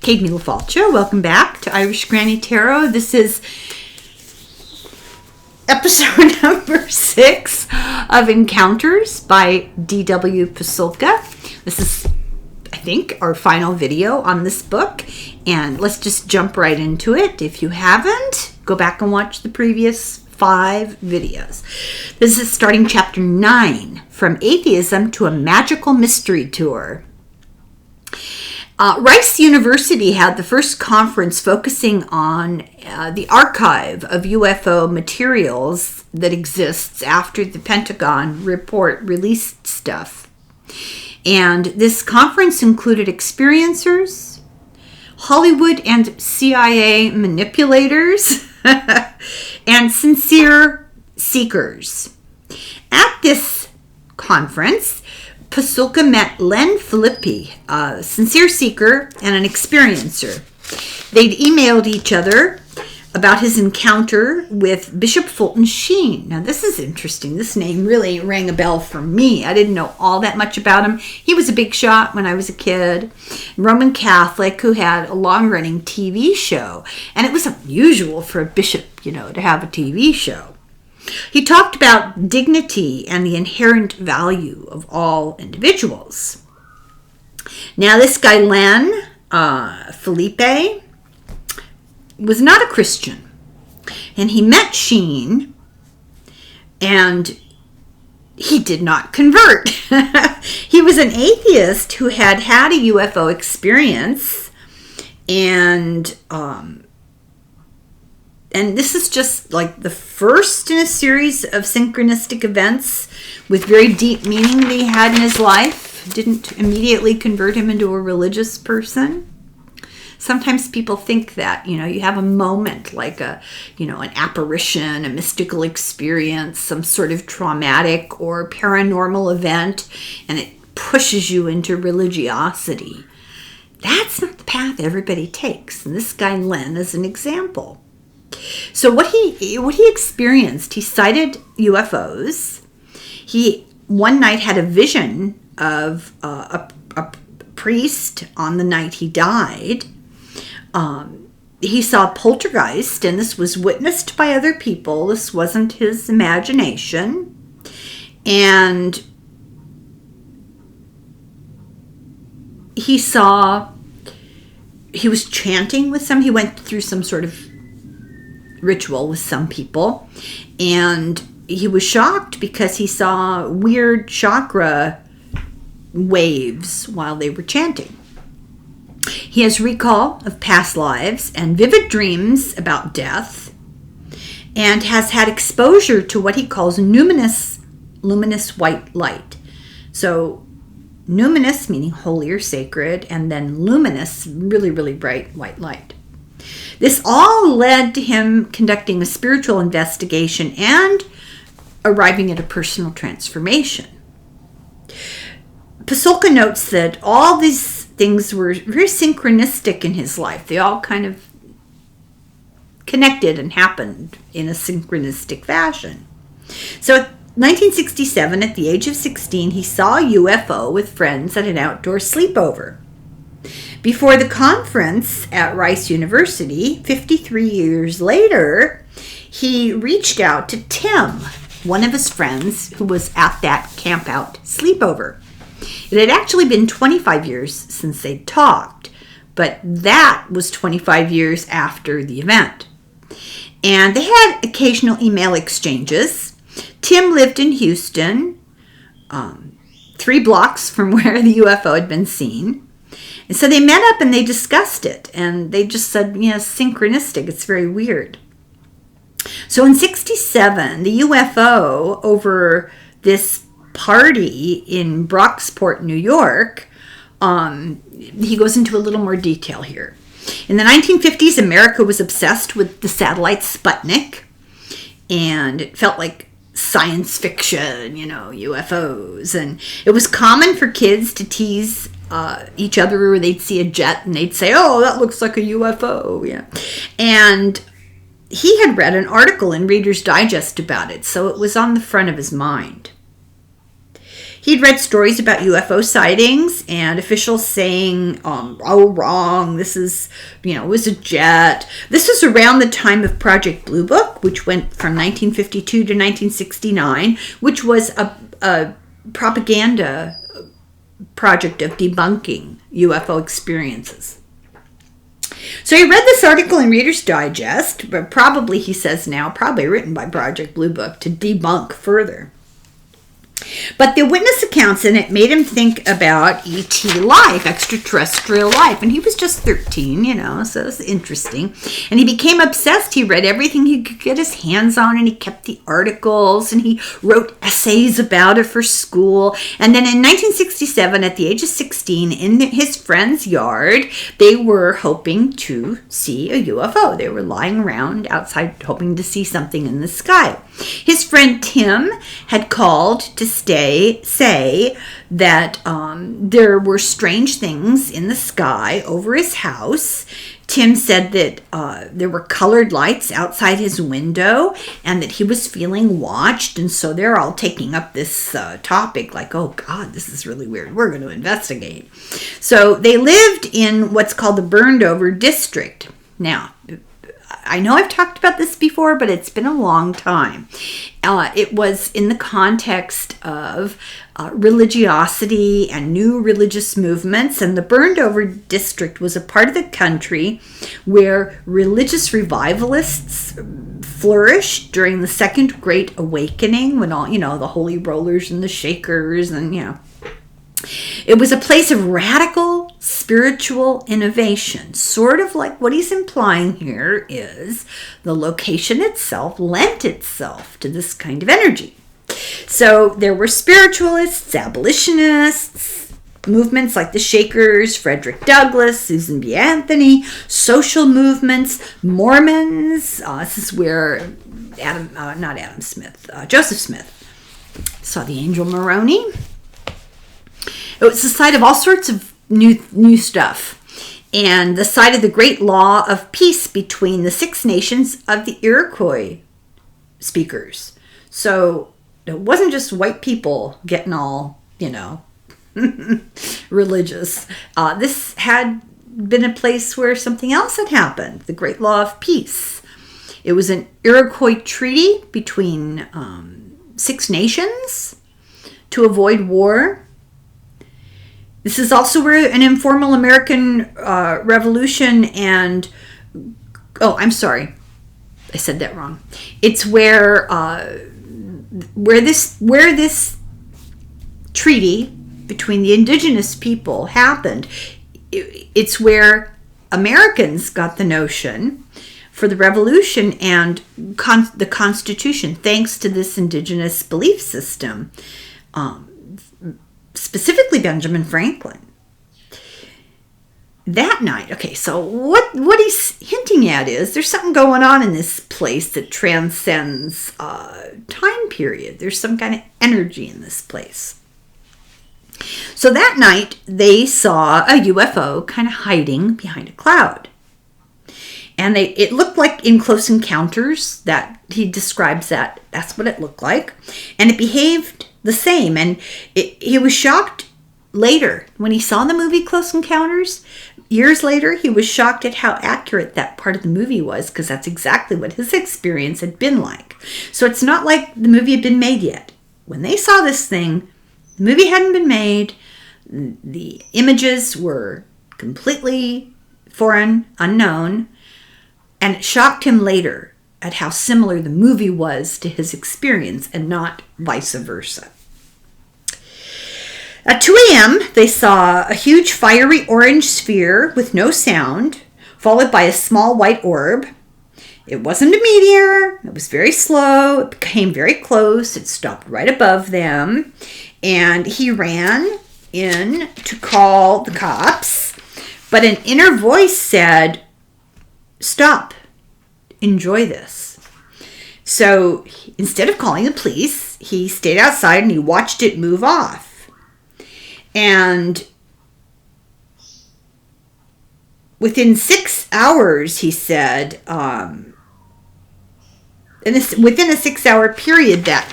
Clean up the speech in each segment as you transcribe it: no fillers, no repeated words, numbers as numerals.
Kate Falcha. Welcome back to Irish Granny Tarot. This is episode number 6 of Encounters by D.W. Pasulka. This is, I think, our final video on this book, and let's just jump right into it. If you haven't, go back and watch the previous 5 videos. This is starting chapter 9, From Atheism to a Magical Mystery Tour. Rice University had the first conference focusing on the archive of UFO materials that exists after the Pentagon report released stuff. And this conference included experiencers, Hollywood and CIA manipulators, and sincere seekers. At this conference, Pasulka met Len Filippi, a sincere seeker and an experiencer. They'd emailed each other about his encounter with Bishop Fulton Sheen. Now, this is interesting. This name really rang a bell for me. I didn't know all that much about him. He was a big shot when I was a kid, Roman Catholic who had a long-running TV show. And it was unusual for a bishop, to have a TV show. He talked about dignity and the inherent value of all individuals. Now, this guy, Len Felipe, was not a Christian. And he met Sheen, and he did not convert. He was an atheist who had had a UFO experience, and this is just like the first in a series of synchronistic events with very deep meaning that he had in his life. Didn't immediately convert him into a religious person. Sometimes people think that, you have a moment like an apparition, a mystical experience, some sort of traumatic or paranormal event, and it pushes you into religiosity. That's not the path everybody takes. And this guy, Len, is an example. So what he experienced, he sighted UFOs. He one night had a vision of a priest on the night he died. He saw poltergeist, and this was witnessed by other people. This wasn't his imagination. And he was chanting with some. He went through some sort of ritual with some people, and he was shocked because he saw weird chakra waves while they were chanting. He has recall of past lives and vivid dreams about death, and has had exposure to what he calls luminous white light. So numinous meaning holy or sacred, and then luminous, really, really bright white light. This all led to him conducting a spiritual investigation and arriving at a personal transformation. Pasulka notes that all these things were very synchronistic in his life. They all kind of connected and happened in a synchronistic fashion. So in 1967, at the age of 16, he saw a UFO with friends at an outdoor sleepover. Before the conference at Rice University, 53 years later, he reached out to Tim, one of his friends who was at that camp-out sleepover. It had actually been 25 years since they'd talked, but that was 25 years after the event. And they had occasional email exchanges. Tim lived in Houston, 3 blocks from where the UFO had been seen. And so they met up and they discussed it, and they just said, synchronistic, it's very weird. So in 67, the UFO over this party in Brocksport, New York, he goes into a little more detail here. In the 1950s, America was obsessed with the satellite Sputnik, and it felt like science fiction, UFOs. And it was common for kids to tease each other, or they'd see a jet and they'd say, "Oh, that looks like a UFO." Yeah. And he had read an article in Reader's Digest about it, so it was on the front of his mind. He'd read stories about UFO sightings and officials saying, oh, wrong, this is, it was a jet. This was around the time of Project Blue Book, which went from 1952 to 1969, which was a propaganda project of debunking UFO experiences. So he read this article in Reader's Digest, but probably, he says now, probably written by Project Blue Book to debunk further. But the witness accounts in it made him think about ET life, extraterrestrial life. And he was just 13, so it's interesting. And he became obsessed. He read everything he could get his hands on, and he kept the articles, and he wrote essays about it for school. And then in 1967, at the age of 16, in his friend's yard, they were hoping to see a UFO. They were lying around outside hoping to see something in the sky. His friend Tim had called to say that there were strange things in the sky over his house. Tim said that there were colored lights outside his window and that he was feeling watched. And so they're all taking up this topic like, oh, God, this is really weird. We're going to investigate. So they lived in what's called the Burned Over District. Now, I know I've talked about this before, but it's been a long time. It was in the context of religiosity and new religious movements, and the Burned Over District was a part of the country where religious revivalists flourished during the Second Great Awakening, when all, the holy rollers and the shakers and, It was a place of radical spiritual innovation, sort of like what he's implying here is the location itself lent itself to this kind of energy. So there were spiritualists, abolitionists, movements like the Shakers, Frederick Douglass, Susan B. Anthony, social movements, Mormons. This is where Joseph Smith saw the angel Moroni. It was the site of all sorts of new stuff, and the site of the great law of peace between the Six Nations of the Iroquois speakers. So it wasn't just white people getting all, religious. This had been a place where something else had happened, the great law of peace. It was an Iroquois treaty between Six Nations to avoid war. This is also where an informal American revolution and... Oh, I'm sorry. I said that wrong. It's where this treaty between the indigenous people happened. It's where Americans got the notion for the revolution and the Constitution, thanks to this indigenous belief system. Specifically Benjamin Franklin. That night, okay, so what he's hinting at is there's something going on in this place that transcends time period. There's some kind of energy in this place. So that night, they saw a UFO kind of hiding behind a cloud. And it looked like in Close Encounters, that he describes that's what it looked like. And it behaved the same. And he was shocked later when he saw the movie Close Encounters. Years later, he was shocked at how accurate that part of the movie was, because that's exactly what his experience had been like. So it's not like the movie had been made yet. When they saw this thing, the movie hadn't been made. The images were completely foreign, unknown. And it shocked him later at how similar the movie was to his experience and not vice versa. At 2 a.m., they saw a huge fiery orange sphere with no sound, followed by a small white orb. It wasn't a meteor. It was very slow. It came very close. It stopped right above them. And he ran in to call the cops. But an inner voice said, "Stop. Enjoy this." So instead of calling the police, he stayed outside and he watched it move off. And within 6 hours, he said, within a 6 hour period, that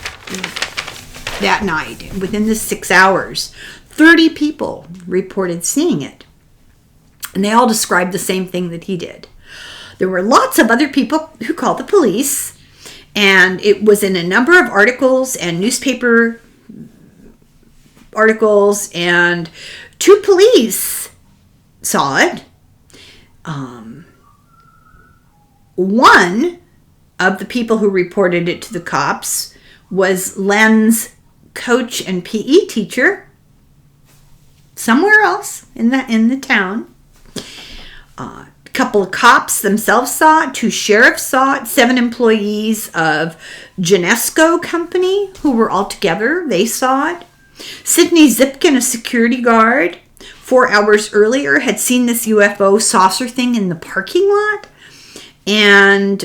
that night. Within the 6 hours, 30 people reported seeing it. And they all described the same thing that he did. There were lots of other people who called the police, and it was in a number of articles and newspaper articles, and 2 police saw it. One of the people who reported it to the cops was Len's coach and PE teacher somewhere else in the town. A couple of cops themselves saw it. 2 sheriffs saw it. 7 employees of Genesco Company who were all together, they saw it. Sidney Zipkin, a security guard, 4 hours earlier had seen this UFO saucer thing in the parking lot. And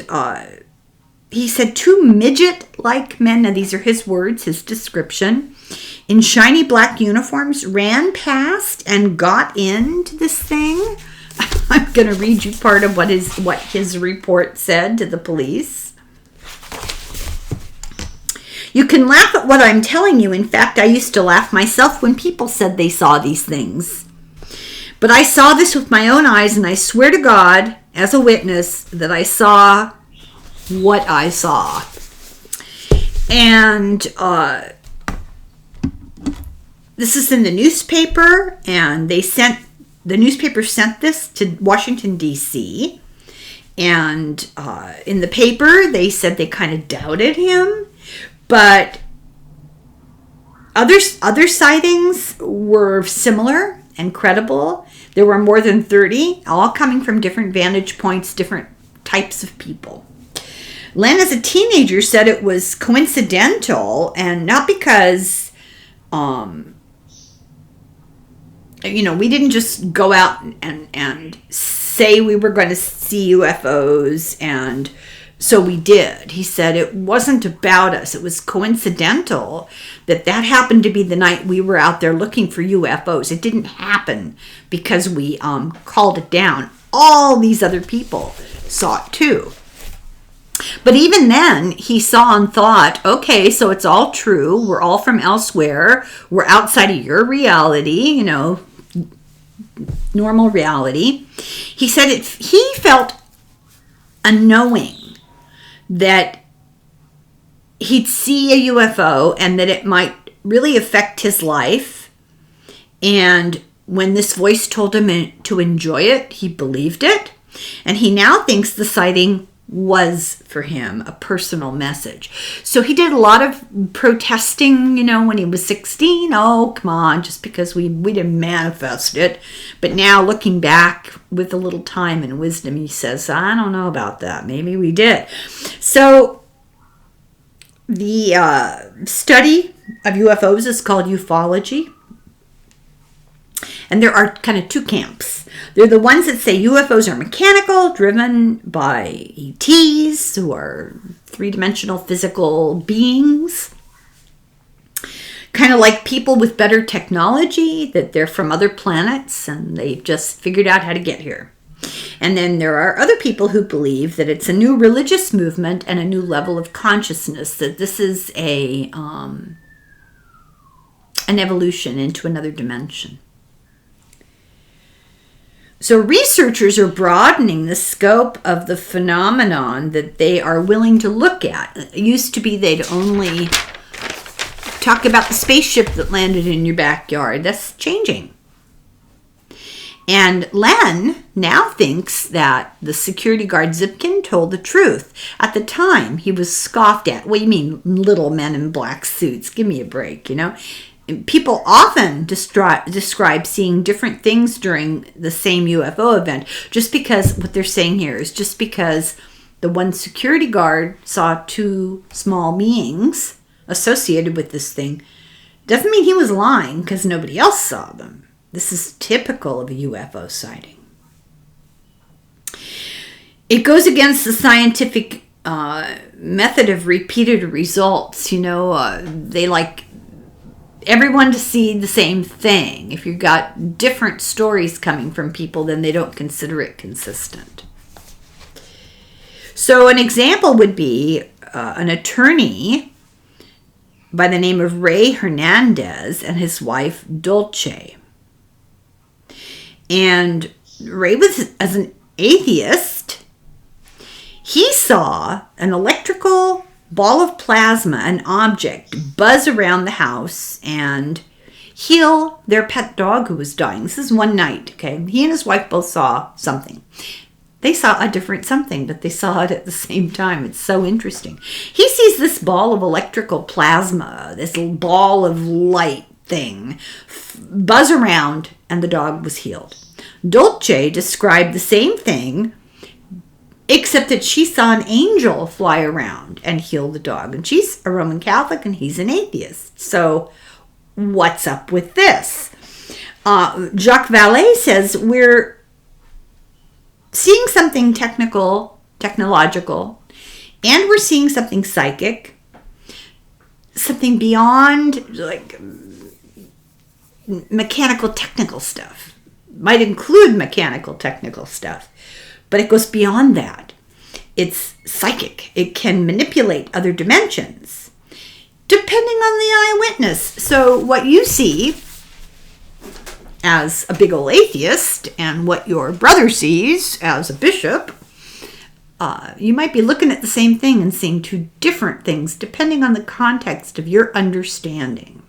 he said 2 midget-like men, now these are his words, his description, in shiny black uniforms ran past and got into this thing. I'm going to read you part of what his report said to the police. You can laugh at what I'm telling you. In fact, I used to laugh myself when people said they saw these things. But I saw this with my own eyes, and I swear to God, as a witness, that I saw what I saw. And this is in the newspaper, and the newspaper sent this to Washington, D.C., and in the paper, they said they kind of doubted him, but other sightings were similar and credible. There were more than 30, all coming from different vantage points, different types of people. Len, as a teenager, said it was coincidental, and not because, we didn't just go out and say we were going to see UFOs, and so we did. He said it wasn't about us. It was coincidental that happened to be the night we were out there looking for UFOs. It didn't happen because we called it down. All these other people saw it too. But even then, he saw and thought, okay, so it's all true. We're all from elsewhere. We're outside of your reality, normal reality. He said he felt a knowing that he'd see a UFO and that it might really affect his life. And when this voice told him to enjoy it, he believed it. And he now thinks the sighting was for him a personal message. So he did a lot of protesting, when he was 16. Oh, come on, just because we didn't manifest it. But now looking back with a little time and wisdom, he says, I don't know about that. Maybe we did. So the study of UFOs is called ufology. And there are kind of 2 camps. They're the ones that say UFOs are mechanical, driven by ETs, who are 3-dimensional physical beings. Kind of like people with better technology, that they're from other planets and they've just figured out how to get here. And then there are other people who believe that it's a new religious movement and a new level of consciousness, that this is an evolution into another dimension. So researchers are broadening the scope of the phenomenon that they are willing to look at. It used to be they'd only talk about the spaceship that landed in your backyard. That's changing. And Len now thinks that the security guard Zipkin told the truth. At the time, he was scoffed at. What do you mean, little men in black suits? Give me a break, People often describe seeing different things during the same UFO event, just because what they're saying here is just because the one security guard saw 2 small beings associated with this thing doesn't mean he was lying because nobody else saw them. This is typical of a UFO sighting. It goes against the scientific method of repeated results. They like everyone to see the same thing. If you've got different stories coming from people, then they don't consider it consistent. So an example would be an attorney by the name of Ray Hernandez and his wife Dulce. And Ray was, as an atheist, he saw an electrical ball of plasma, an object, buzz around the house and heal their pet dog who was dying. This is one night, okay? He and his wife both saw something. They saw a different something, but they saw it at the same time. It's so interesting. He sees this ball of electrical plasma, this little ball of light thing, buzz around, and the dog was healed. Dulce described the same thing, except that she saw an angel fly around and heal the dog. And she's a Roman Catholic and he's an atheist. So what's up with this? Jacques Vallée says we're seeing something technological, and we're seeing something psychic, something beyond like mechanical technical stuff. Might include mechanical technical stuff, but it goes beyond that. It's psychic. It can manipulate other dimensions, depending on the eyewitness. So what you see as a big old atheist and what your brother sees as a bishop, you might be looking at the same thing and seeing two different things depending on the context of your understanding.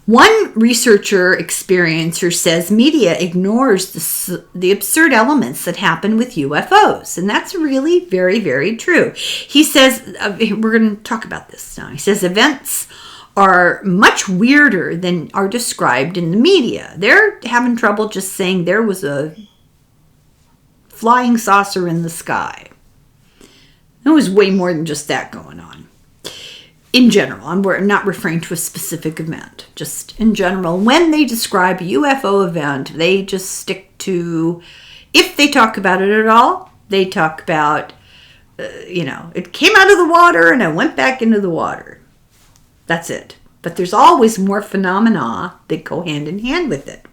One experiencer says media ignores the absurd elements that happen with UFOs. And that's really very, very true. He says, we're going to talk about this now. He says events are much weirder than are described in the media. They're having trouble just saying there was a flying saucer in the sky. There was way more than just that going on. In general, I'm not referring to a specific event. Just in general, when they describe a UFO event, they just stick to, if they talk about it at all, they talk about, it came out of the water and it went back into the water. That's it. But there's always more phenomena that go hand in hand with it.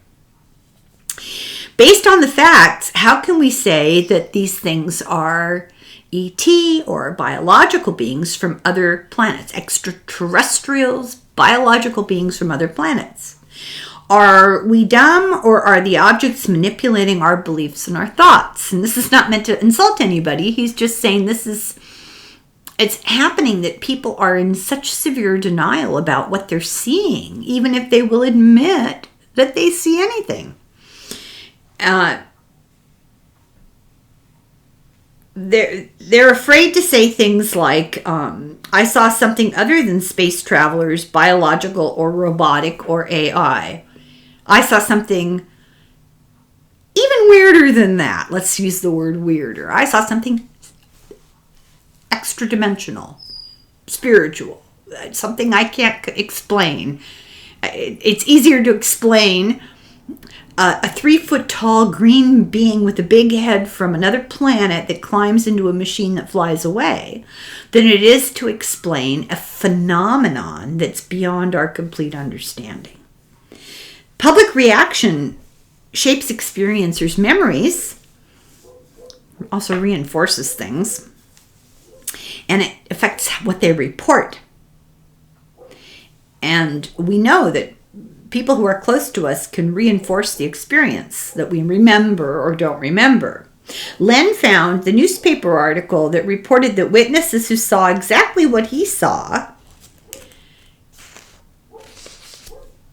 Based on the facts, how can we say that these things are ET or biological beings from other planets, extraterrestrials, biological beings from other planets? Are we dumb, or are the objects manipulating our beliefs and our thoughts? And this is not meant to insult anybody. He's just saying it's happening that people are in such severe denial about what they're seeing, even if they will admit that they see anything. They're afraid to say things like, I saw something other than space travelers, biological or robotic or AI. I saw something even weirder than that. Let's use the word weirder. I saw something extra dimensional, spiritual, something I can't explain. It's easier to explain a 3-foot-tall green being with a big head from another planet that climbs into a machine that flies away than it is to explain a phenomenon that's beyond our complete understanding. Public reaction shapes experiencers' memories, also reinforces things, and it affects what they report. And we know that people who are close to us can reinforce the experience that we remember or don't remember. Len found the newspaper article that reported that witnesses who saw exactly what he saw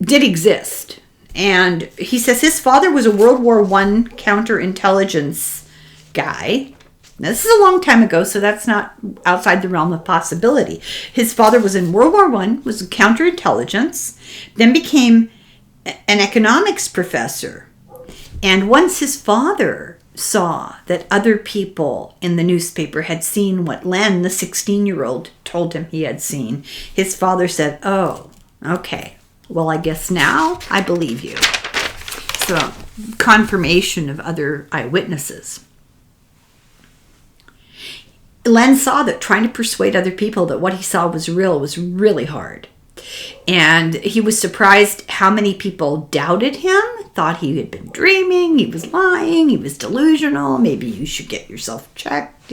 did exist. And he says his father was a World War I counterintelligence guy. Now, this is a long time ago, so that's not outside the realm of possibility. His father was in World War I, was a counterintelligence, then became an economics professor. And once his father saw that other people in the newspaper had seen what Len, the 16-year-old, told him he had seen, his father said, oh, okay, well, I guess now I believe you. So, confirmation of other eyewitnesses. Len saw that trying to persuade other people that what he saw was real was really hard. And he was surprised how many people doubted him, thought he had been dreaming, he was lying, he was delusional, maybe you should get yourself checked,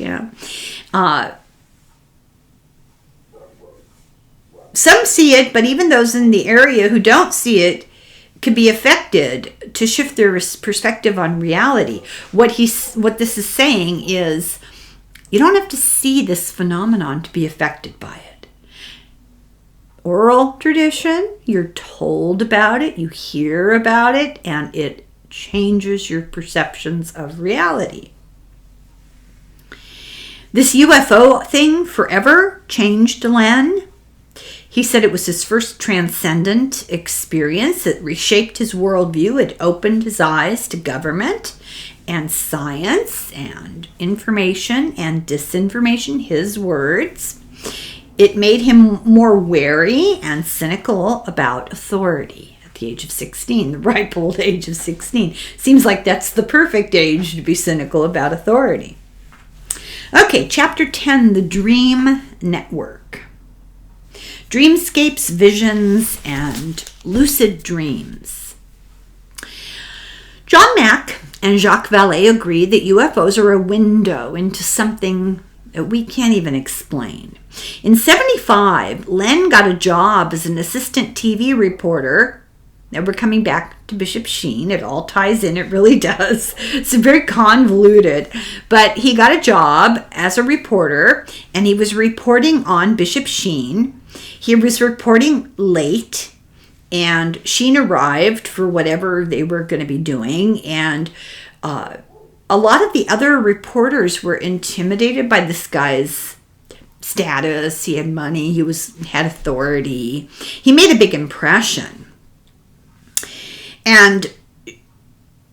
some see it, but even those in the area who don't see it could be affected to shift their perspective on reality. What this is saying is, you don't have to see this phenomenon to be affected by it. Oral tradition, you're told about it, you hear about it, and it changes your perceptions of reality. This UFO thing forever changed Len. He said it was his first transcendent experience. It reshaped his worldview. It opened his eyes to government and science and information and disinformation, his words. It made him more wary and cynical about authority at the age of 16, the ripe old age of 16. Seems like that's the perfect age to be cynical about authority. Okay, chapter 10, the Dream Network. Dreamscapes, visions, and lucid dreams. John Mack and Jacques Vallée agree that UFOs are a window into something that we can't even explain. In 1975, Len got a job as an assistant TV reporter. Now we're coming back to Bishop Sheen. It all ties in. It really does. It's very convoluted. But he got a job as a reporter, and he was reporting on Bishop Sheen. He was reporting late, and Sheen arrived for whatever they were going to be doing. And a lot of the other reporters were intimidated by this guy's status. He had money. He had authority. He made a big impression. And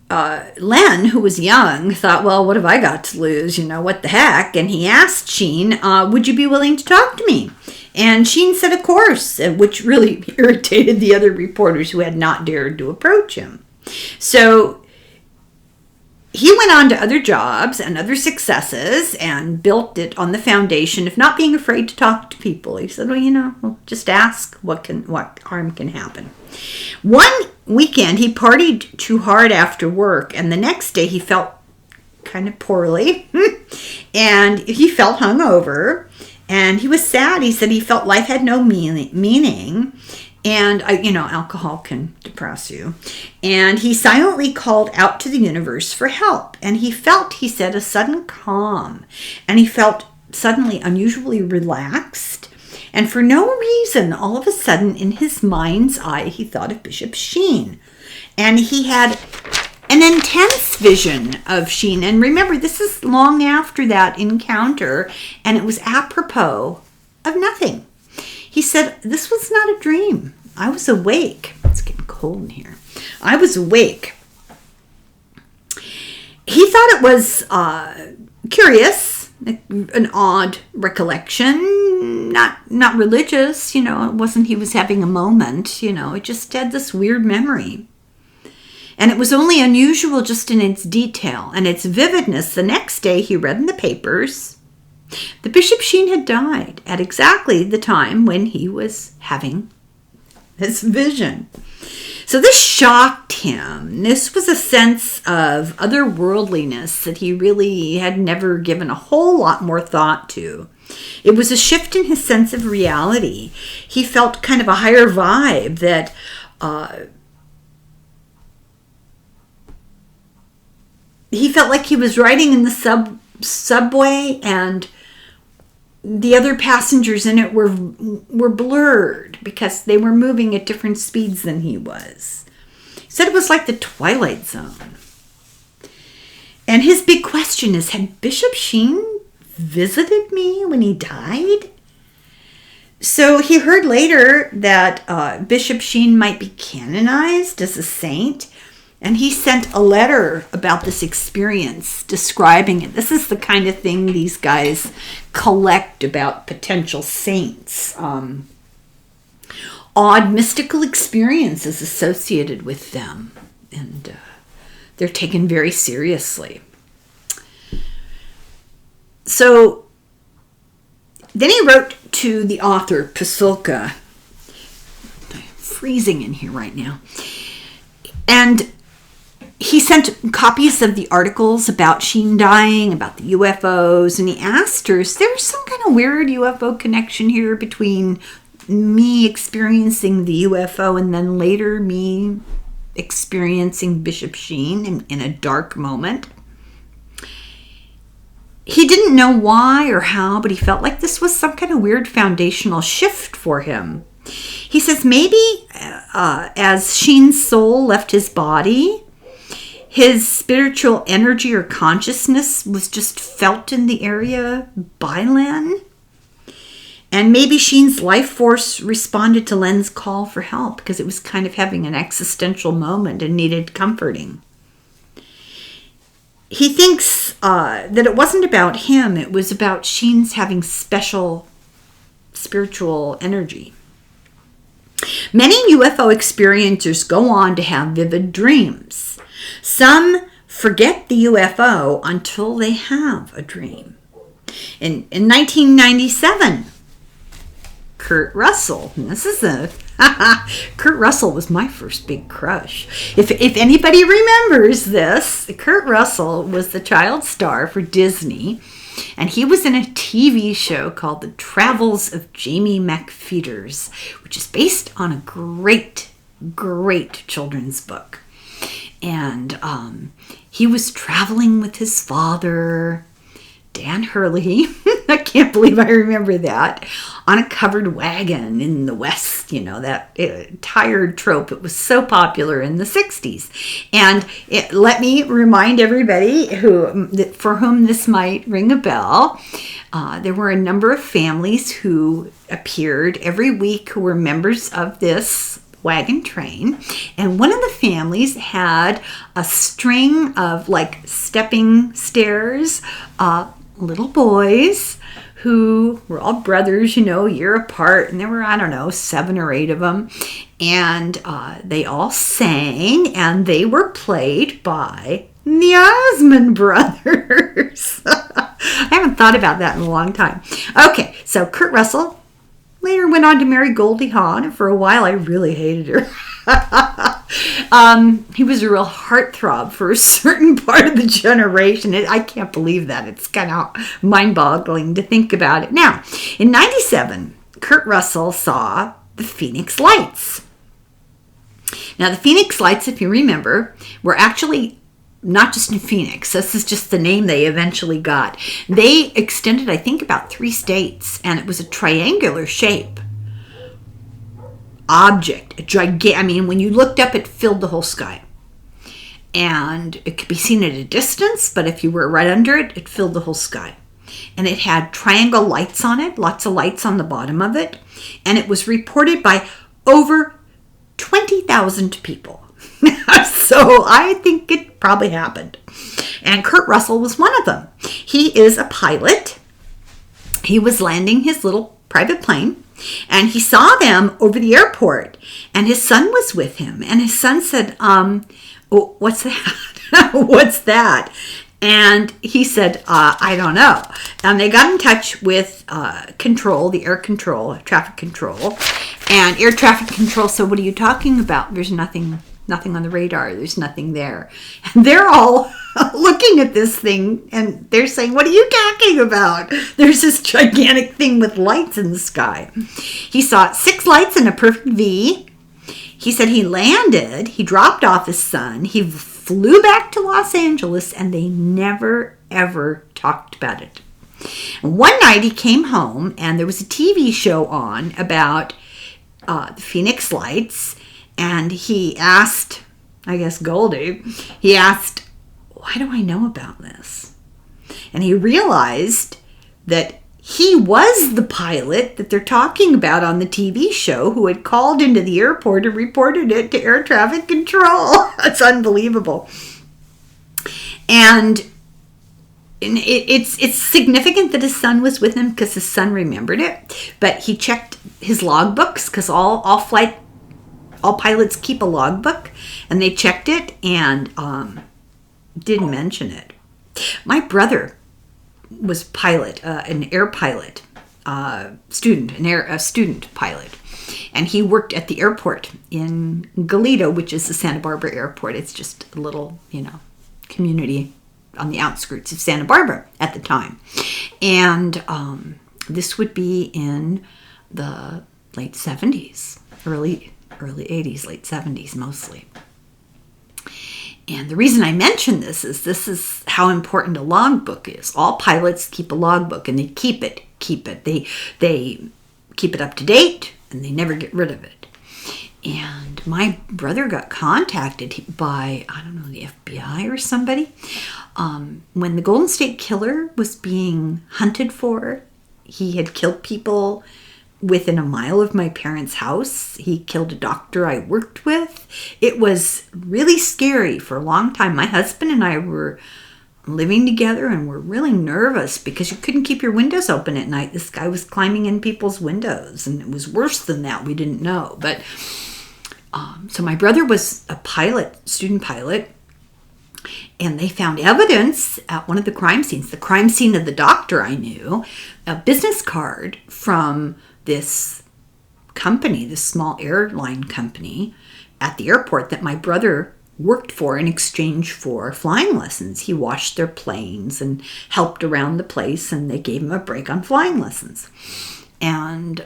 Len, who was young, thought, well, what have I got to lose? What the heck? And he asked Sheen, would you be willing to talk to me? And Sheen said, of course, which really irritated the other reporters who had not dared to approach him. So he went on to other jobs and other successes and built it on the foundation of not being afraid to talk to people. He said, well, just ask what harm can happen. One weekend, he partied too hard after work, and the next day he felt kind of poorly, and he felt hungover, and he was sad. He said he felt life had no meaning, and alcohol can depress you. And he silently called out to the universe for help, and he said, a sudden calm, and he felt suddenly unusually relaxed. And for no reason, all of a sudden, in his mind's eye, he thought of Bishop Sheen. And he had an intense vision of Sheen. And remember, this is long after that encounter, and it was apropos of nothing. He said, this was not a dream. I was awake. It's getting cold in here. I was awake. He thought it was curious, an odd recollection, not religious, it wasn't he was having a moment, it just had this weird memory. And it was only unusual just in its detail and its vividness. The next day he read in the papers that Bishop Sheen had died at exactly the time when he was having this vision. So this shocked him. This was a sense of otherworldliness that he really had never given a whole lot more thought to. It was a shift in his sense of reality. He felt kind of a higher vibe that he felt like he was riding in the subway, and the other passengers in it were blurred because they were moving at different speeds than he was. He said it was like the Twilight Zone. And his big question is, had Bishop Sheen visited me when he died? So he heard later that Bishop Sheen might be canonized as a saint, and he sent a letter about this experience describing it. This is the kind of thing these guys collect about potential saints. Odd mystical experiences associated with them. And they're taken very seriously. So then he wrote to the author, Pasulka. I'm freezing in here right now. And he sent copies of the articles about Sheen dying, about the UFOs, and he asked her, is there some kind of weird UFO connection here between me experiencing the UFO and then later me experiencing Bishop Sheen in a dark moment. He didn't know why or how, but he felt like this was some kind of weird foundational shift for him. He says maybe as Sheen's soul left his body, his spiritual energy or consciousness was just felt in the area by Len. And maybe Sheen's life force responded to Len's call for help because it was kind of having an existential moment and needed comforting. He thinks that it wasn't about him, it was about Sheen's having special spiritual energy. Many UFO experiencers go on to have vivid dreams. Some forget the UFO until they have a dream. In 1997, Kurt Russell, and this is Kurt Russell was my first big crush. If anybody remembers this, Kurt Russell was the child star for Disney, and he was in a TV show called The Travels of Jamie McFeeters, which is based on a great children's book. And he was traveling with his father, Dan Hurley, I can't believe I remember that, on a covered wagon in the West, that tired trope. It was so popular in the 60s. And let me remind everybody for whom this might ring a bell, there were a number of families who appeared every week who were members of this wagon train, and one of the families had a string of stepping stairs, little boys who were all brothers, a year apart, and there were 7 or 8 of them, and they all sang, and they were played by the Osmond brothers. I haven't thought about that in a long time. Okay, so Kurt Russell later went on to marry Goldie Hawn, and for a while I really hated her. He was a real heartthrob for a certain part of the generation. I can't believe that. It's kind of mind-boggling to think about it. Now, in 97, Kurt Russell saw the Phoenix Lights. Now, the Phoenix Lights, if you remember, were actually not just in Phoenix. This is just the name they eventually got. They extended, I think, about 3 states, and it was a triangular shape object, a gigantic. When you looked up, it filled the whole sky, and it could be seen at a distance. But if you were right under it, it filled the whole sky, and it had triangle lights on it, lots of lights on the bottom of it, and it was reported by over 20,000 people. So I think it probably happened. And Kurt Russell was one of them. He is a pilot. He was landing his little private plane, and he saw them over the airport, and his son was with him. And his son said, oh, what's that? What's that? And he said, I don't know. And they got in touch with control, the air control, traffic control. And air traffic control said, what are you talking about? There's nothing on the radar. There's nothing there. And they're all looking at this thing, and they're saying, what are you talking about? There's this gigantic thing with lights in the sky. He saw 6 lights in a perfect V. He said he landed, he dropped off his son, he flew back to Los Angeles, and they never, ever talked about it. And one night he came home, and there was a TV show on about the Phoenix Lights, and he asked, I guess Goldie, he asked, why do I know about this? And he realized that he was the pilot that they're talking about on the TV show who had called into the airport and reported it to air traffic control. That's unbelievable. And it's significant that his son was with him because his son remembered it. But he checked his logbooks because all pilots keep a logbook, and they checked it and didn't mention it. My brother was pilot, an air pilot, student pilot, and he worked at the airport in Goleta, which is the Santa Barbara airport. It's just a little, community on the outskirts of Santa Barbara at the time, and this would be in the late 70s, early 80s, late 70s mostly. And the reason I mention this is how important a logbook is. All pilots keep a logbook, and they keep it. They keep it up to date, and they never get rid of it. And my brother got contacted by, I don't know, the FBI or somebody. When the Golden State Killer was being hunted for, he had killed people within a mile of my parents' house. He killed a doctor I worked with. It was really scary for a long time. My husband and I were living together and were really nervous because you couldn't keep your windows open at night. This guy was climbing in people's windows, and it was worse than that. We didn't know. But so my brother was a pilot, student pilot, and they found evidence at one of the crime scenes, the crime scene of the doctor I knew, a business card from this company, this small airline company at the airport that my brother worked for in exchange for flying lessons. He washed their planes and helped around the place, and they gave him a break on flying lessons. And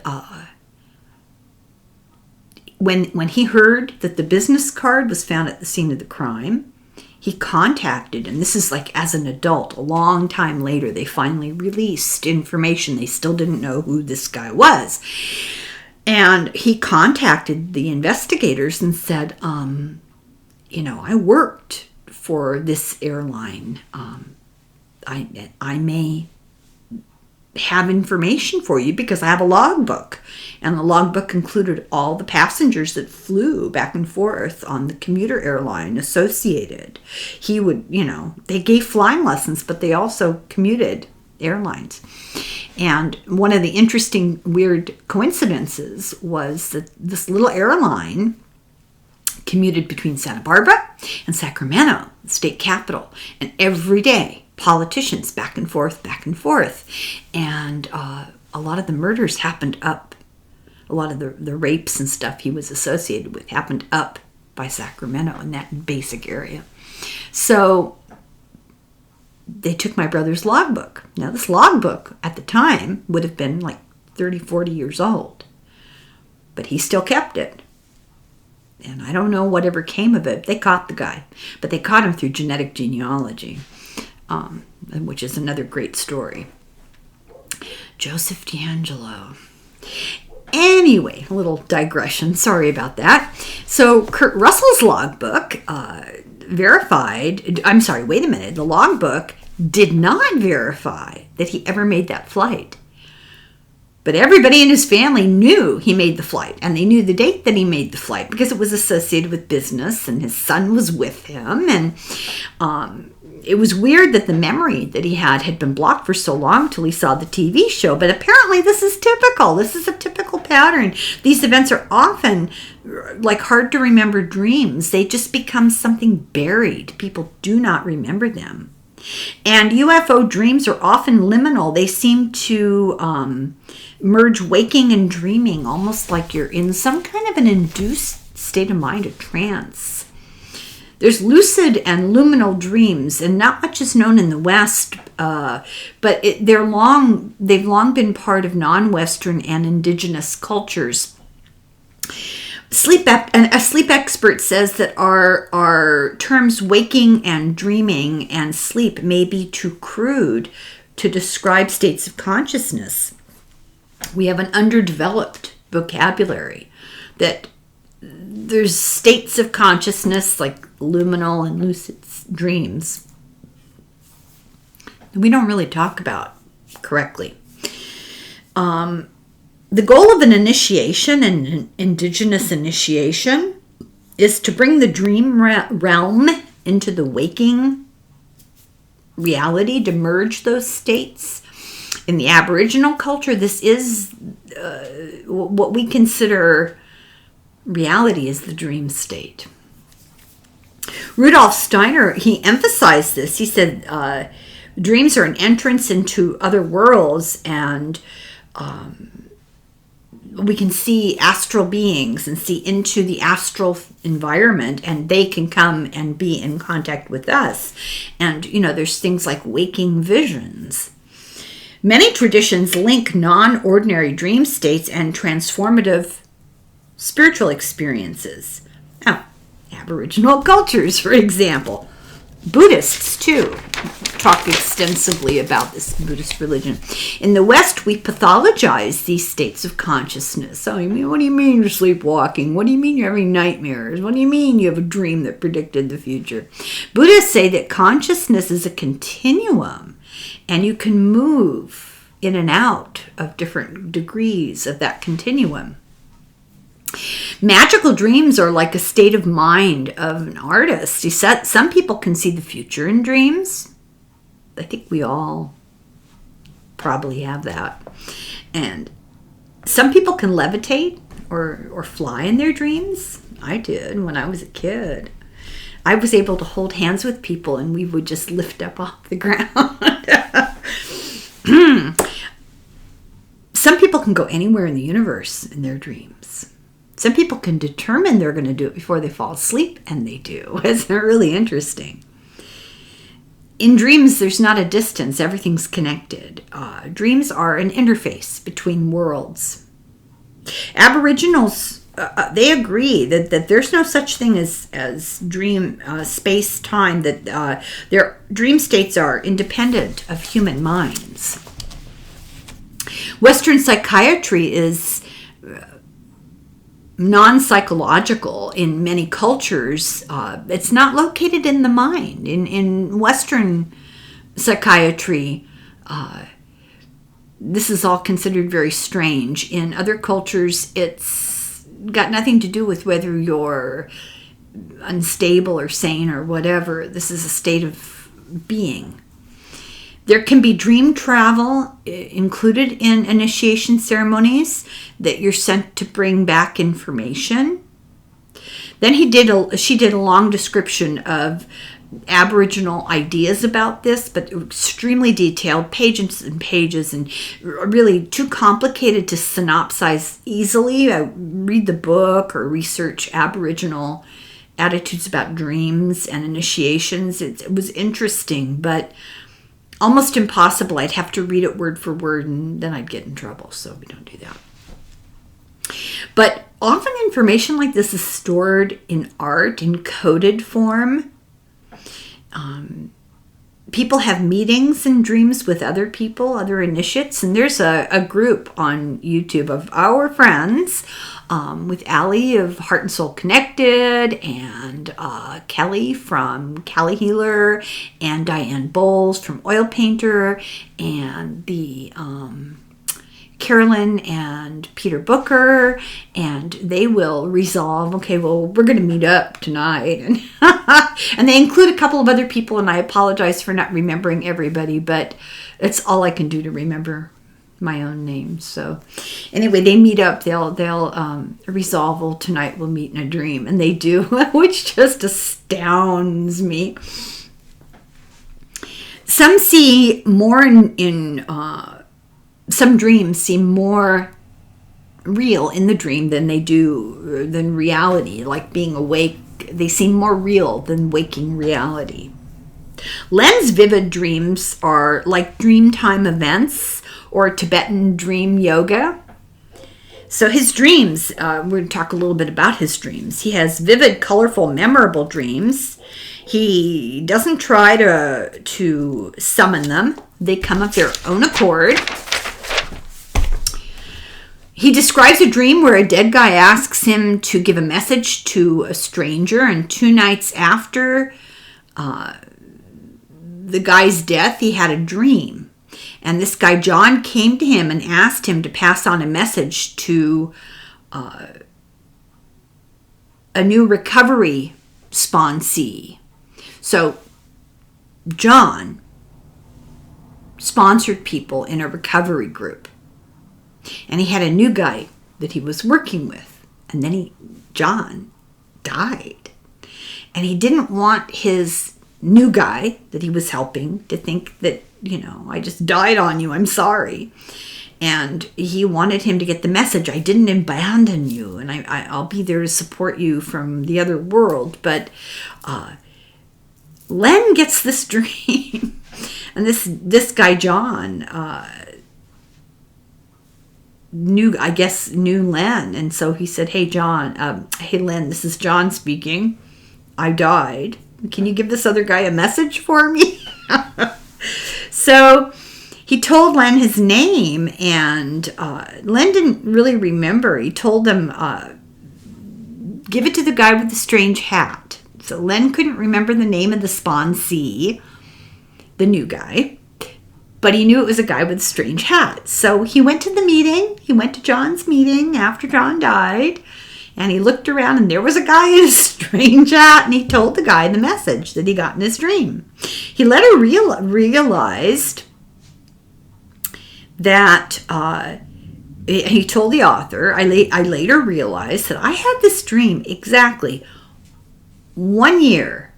when he heard that the business card was found at the scene of the crime, he contacted, and this is like as an adult, a long time later, they finally released information. They still didn't know who this guy was. And he contacted the investigators and said, I worked for this airline. I may have information for you because I have a logbook. And the logbook included all the passengers that flew back and forth on the commuter airline associated. He would, they gave flying lessons, but they also commuted airlines. And one of the interesting, weird coincidences was that this little airline commuted between Santa Barbara and Sacramento, the state capital, and every day politicians back and forth. And a lot of the murders happened up. A lot of the rapes and stuff he was associated with happened up by Sacramento in that basic area. So they took my brother's logbook. Now this logbook at the time would have been like 30, 40 years old. But he still kept it. And I don't know whatever came of it. They caught the guy. But they caught him through genetic genealogy, which is another great story. Joseph D'Angelo. Anyway, a little digression. Sorry about that. So Kurt Russell's logbook the logbook did not verify that he ever made that flight. But everybody in his family knew he made the flight, and they knew the date that he made the flight because it was associated with business, and his son was with him. And it was weird that the memory that he had been blocked for so long till he saw the TV show. But apparently this is typical. This is a typical pattern. These events are often like hard to remember dreams. They just become something buried. People do not remember them. And UFO dreams are often liminal. They seem to merge waking and dreaming, almost like you're in some kind of an induced state of mind, a trance. There's lucid and luminal dreams, and not much is known in the West, but they've long been part of non-Western and indigenous cultures. A sleep expert says that our terms waking and dreaming and sleep may be too crude to describe states of consciousness. We have an underdeveloped vocabulary that there's states of consciousness like luminal and lucid dreams we don't really talk about correctly. The goal of an initiation, an indigenous initiation, is to bring the dream realm into the waking reality, to merge those states. In the Aboriginal culture, this is what we consider reality is the dream state. Rudolf Steiner, he emphasized this. He said dreams are an entrance into other worlds, and we can see astral beings and see into the astral environment, and they can come and be in contact with us. And, there's things like waking visions. Many traditions link non-ordinary dream states and transformative spiritual experiences. Now, Aboriginal cultures, for example. Buddhists, too, talk extensively about this Buddhist religion. In the West, we pathologize these states of consciousness. I mean, what do you mean you're sleepwalking? What do you mean you're having nightmares? What do you mean you have a dream that predicted the future? Buddhists say that consciousness is a continuum, and you can move in and out of different degrees of that continuum. Magical dreams are like a state of mind of an artist. He said some people can see the future in dreams. I think we all probably have that. And some people can levitate or fly in their dreams. I did when I was a kid. I was able to hold hands with people and we would just lift up off the ground. Some people can go anywhere in the universe in their dreams. Some people can determine they're going to do it before they fall asleep, and they do. It's really interesting. In dreams, there's not a distance. Everything's connected. Dreams are an interface between worlds. Aboriginals, they agree that there's no such thing as dream space-time, that their dream states are independent of human minds. Western psychiatry is non-psychological in many cultures. It's not located in the mind. In Western psychiatry, this is all considered very strange. In other cultures, it's got nothing to do with whether you're unstable or sane or whatever. This is a state of being. There can be dream travel included in initiation ceremonies, that you're sent to bring back information. Then she did a long description of Aboriginal ideas about this, but extremely detailed, pages and pages, and really too complicated to synopsize easily. Read the book or research Aboriginal attitudes about dreams and initiations. It was interesting, but almost impossible. I'd have to read it word for word, and then I'd get in trouble, so we don't do that. But often information like this is stored in art, in coded form. People have meetings and dreams with other people, other initiates, and there's a group on YouTube of our friends, with Allie of Heart and Soul Connected, and Kelly from Cali Healer, and Diane Bowles from Oil Painter, and the Carolyn and Peter Booker, and they will resolve, okay, well, we're going to meet up tonight. And, and they include a couple of other people, and I apologize for not remembering everybody, but it's all I can do to remember my own name. So anyway, they meet up, they'll resolve, well, tonight we'll meet in a dream, and they do, which just astounds me. Some see more some dreams seem more real in the dream than reality. Like being awake, they seem more real than waking reality. Len's vivid dreams are like dreamtime events or Tibetan dream yoga. So his dreams, we're going to talk a little bit about his dreams. He has vivid, colorful, memorable dreams. He doesn't try to summon them. They come of their own accord. He describes a dream where a dead guy asks him to give a message to a stranger, and 2 nights after the guy's death, he had a dream. And this guy, John, came to him and asked him to pass on a message to a new recovery sponsee. So John sponsored people in a recovery group. And he had a new guy that he was working with. And then John died. And he didn't want his new guy that he was helping to think that, I just died on you, I'm sorry. And he wanted him to get the message, I didn't abandon you, and I'll be there to support you from the other world. But Len gets this dream. And this guy, John, knew Len. And so he said, hey, hey, Len, this is John speaking. I died. Can you give this other guy a message for me? So he told Len his name, and Len didn't really remember. He told him, give it to the guy with the strange hat. So Len couldn't remember the name of the sponsee, the new guy, but he knew it was a guy with a strange hat. So he went to the meeting. He went to John's meeting after John died, and he looked around, and there was a guy in a strange hat, and he told the guy the message that he got in his dream. He later realized that he told the author, I later realized that I had this dream exactly 1 year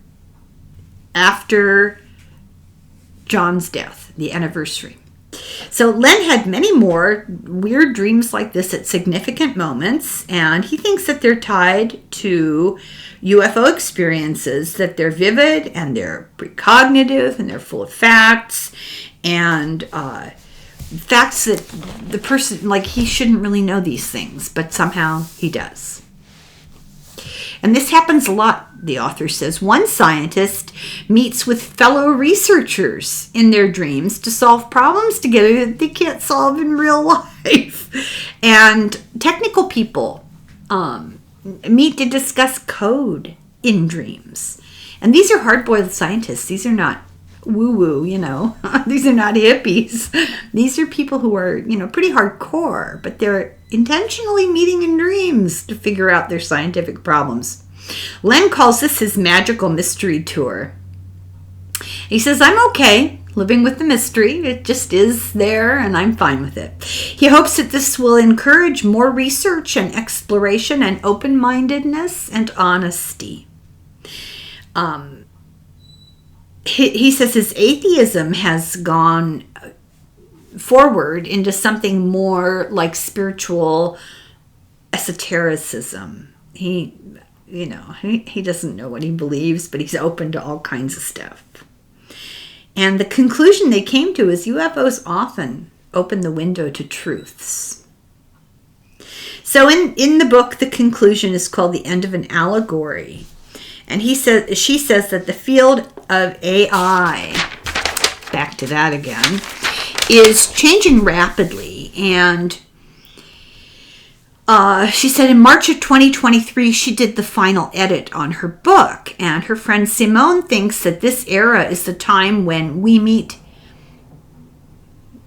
after John's death, the anniversary. So Len had many more weird dreams like this at significant moments, and he thinks that they're tied to UFO experiences, that they're vivid and they're precognitive and they're full of facts, and facts that the person, like, he shouldn't really know these things, but somehow he does. And this happens a lot, the author says. One scientist meets with fellow researchers in their dreams to solve problems together that they can't solve in real life. And technical people meet to discuss code in dreams. And these are hard-boiled scientists. These are not woo-woo, These are not hippies. These are people who are, pretty hardcore, but they're intentionally meeting in dreams to figure out their scientific problems. Len calls this his magical mystery tour. He says, I'm okay living with the mystery. It just is there, and I'm fine with it. He hopes that this will encourage more research and exploration and open-mindedness and honesty. He says his atheism has gone forward into something more like spiritual esotericism. He doesn't know what he believes, but he's open to all kinds of stuff. And the conclusion they came to is UFOs often open the window to truths. So in the book, the conclusion is called The End of an Allegory. And she says that the field of AI, back to that again, is changing rapidly. And she said in March of 2023, she did the final edit on her book. And her friend Simone thinks that this era is the time when we meet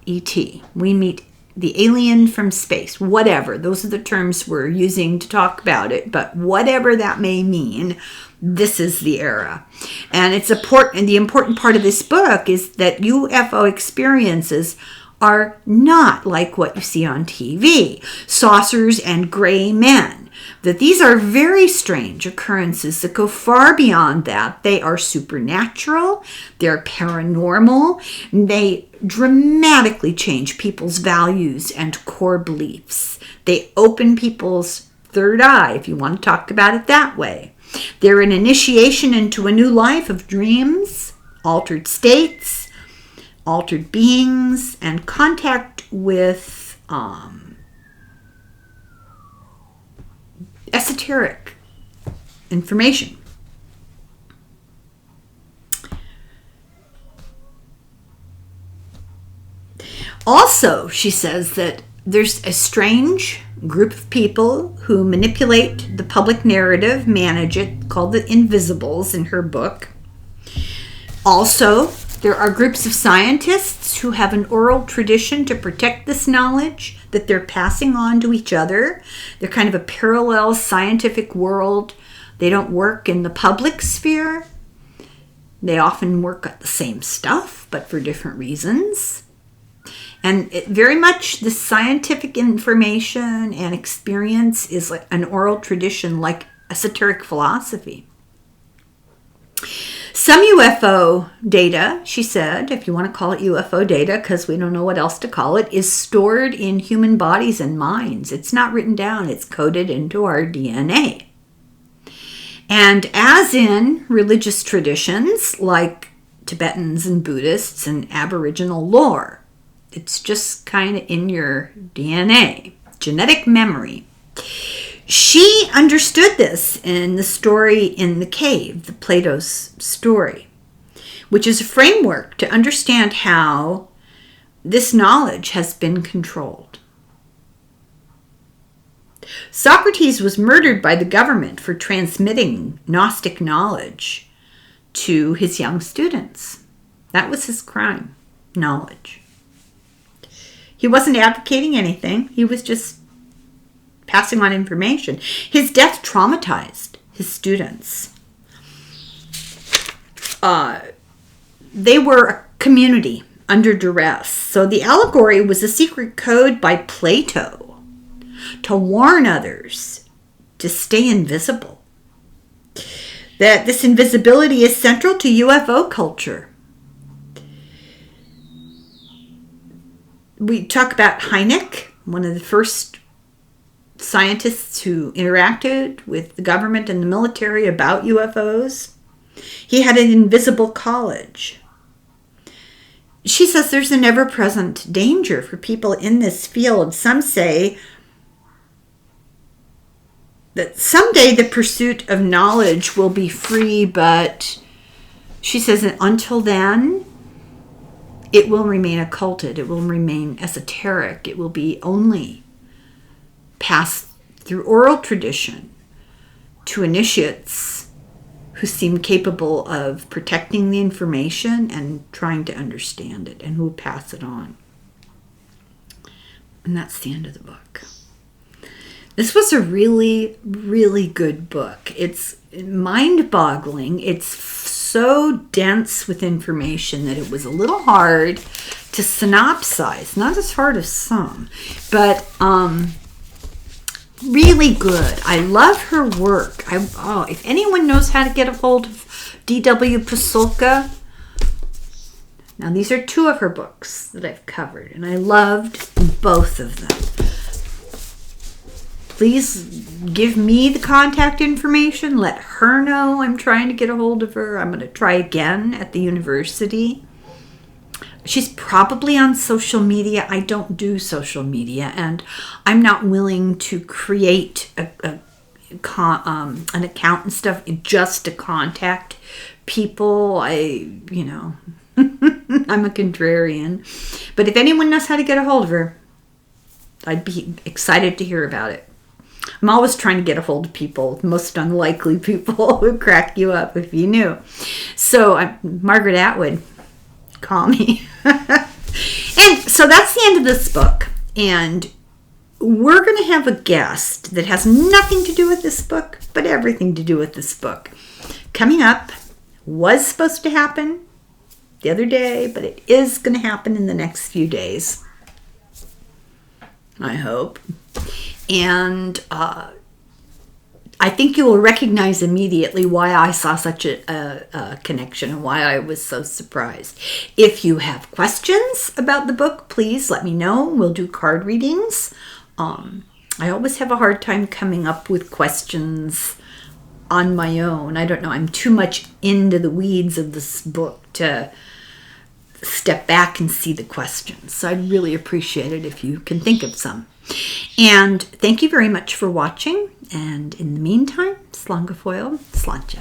E.T. We meet the alien from space, whatever. Those are the terms we're using to talk about it. But whatever that may mean, this is the era. And it's important. The important part of this book is that UFO experiences are not like what you see on TV, saucers and gray men. That these are very strange occurrences that go far beyond that. They are supernatural, they're paranormal, they dramatically change people's values and core beliefs. They open people's third eye, if you want to talk about it that way. They're an initiation into a new life of dreams, altered states, altered beings, and contact with esoteric information. Also, she says that there's a strange group of people who manipulate the public narrative, manage it, called the Invisibles in her book. Also, there are groups of scientists who have an oral tradition to protect this knowledge that they're passing on to each other. They're kind of a parallel scientific world. They don't work in the public sphere. They often work at the same stuff, but for different reasons. And very much the scientific information and experience is like an oral tradition, like esoteric philosophy. Some UFO data, she said, if you want to call it UFO data, because we don't know what else to call it, is stored in human bodies and minds. It's not written down. It's coded into our DNA. And as in religious traditions, like Tibetans and Buddhists and Aboriginal lore, it's just kind of in your DNA. genetic memory. She understood this in the story in the cave, the Plato's story, which is a framework to understand how this knowledge has been controlled. Socrates was murdered by the government for transmitting Gnostic knowledge to his young students. That was his crime, knowledge. He wasn't advocating anything. He was just passing on information. His death traumatized his students. They were a community under duress. So the allegory was a secret code by Plato to warn others to stay invisible. That this invisibility is central to UFO culture. We talk about Hynek, one of the first scientists who interacted with the government and the military about UFOs. He had an invisible college. She says there's an ever-present danger for people in this field. Some say that someday the pursuit of knowledge will be free, but she says that until then, it will remain occulted. It will remain esoteric. It will be only passed through oral tradition to initiates who seem capable of protecting the information and trying to understand it, and who pass it on. And that's the end of the book. This was a really, really good book. It's mind-boggling. It's so dense with information that it was a little hard to synopsize. Not as hard as some, but really good. I love her work. If anyone knows how to get a hold of D.W. Pasulka, now these are two of her books that I've covered, and I loved both of them. Please give me the contact information. Let her know I'm trying to get a hold of her. I'm going to try again at the university. She's probably on social media. I don't do social media, and I'm not willing to create an account and stuff just to contact people. I'm a contrarian. But if anyone knows how to get a hold of her, I'd be excited to hear about it. I'm always trying to get a hold of people, most unlikely people who crack you up if you knew. So, Margaret Atwood, call me. And so that's the end of this book. And we're going to have a guest that has nothing to do with this book, but everything to do with this book. Coming up, was supposed to happen the other day, but it is going to happen in the next few days. I hope. And I think you will recognize immediately why I saw such a connection and why I was so surprised. If you have questions about the book, please let me know. We'll do card readings. I always have a hard time coming up with questions on my own. I don't know. I'm too much into the weeds of this book to step back and see the questions. So I'd really appreciate it if you can think of some. And thank you very much for watching. And in the meantime, Slongafoil, Slancha.